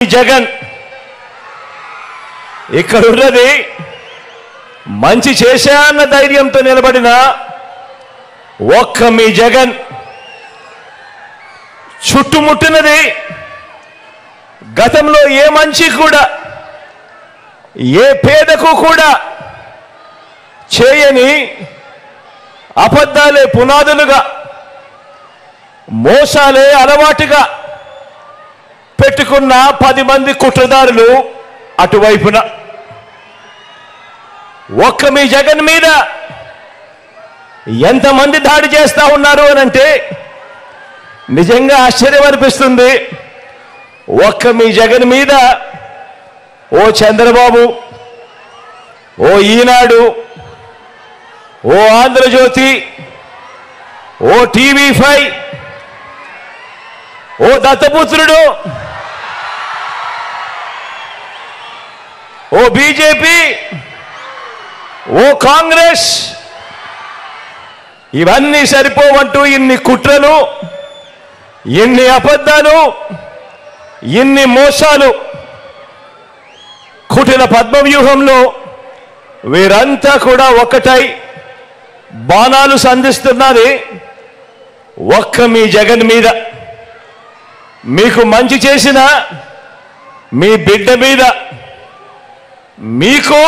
జగన్ ఇక్కడ ఉన్నది మంచి చేశాన్న ధైర్యంతో నిలబడిన ఒక్క మీ జగన్ చుట్టుముట్టినది గతంలో ఏ మంచి కూడా ఏ పేదకు కూడా చేయని అబద్ధాలే పునాదులుగా మోసాలే అలవాటుగా పెట్టుకున్న 10 మంది కుట్రదారులు అటువైపున ఒక్క మీ జగన్ మీద ఎంతమంది దాడి చేస్తా ఉన్నారు అనంటే నిజంగా ఆశ్చర్యం అనిపిస్తుంది. ఒక్క మీ జగన్ మీద ఓ చంద్రబాబు, ఓ ఈనాడు, ఓ ఆంధ్రజ్యోతి, ఓ టీవీ5, ఓ దత్తపుత్రుడు, ఓ బీజేపీ, ఓ కాంగ్రెస్ ఇవన్నీ సరిపోవంటూ ఇన్ని కుట్రలు, ఇన్ని అబద్ధాలు, ఇన్ని మోసాలు కుటిల పద్మవ్యూహంలో వీరంతా కూడా ఒక్కటై బాణాలు సంధిస్తున్నది ఒక్క మీ జగన్ మీద. మీకు మంచి చేసిన మీ బిడ్డ మీద, మీకు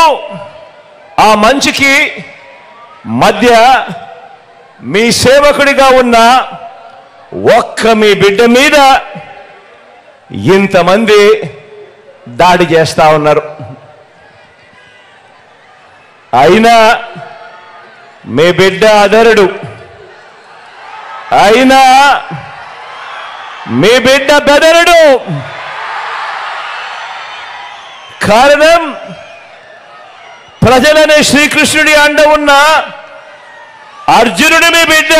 ఆ మంచికి మధ్య మీ సేవకుడిగా ఉన్న ఒక్క మీ బిడ్డ మీద ఇంతమంది దాడి చేస్తా ఉన్నారు. అయినా మీ బిడ్డ అదరుడు, అయినా మీ బిడ్డ బెదరుడు. కారణం ప్రజలనే శ్రీకృష్ణుడి అండ ఉన్న అర్జునుడు మీ బిడ్డ.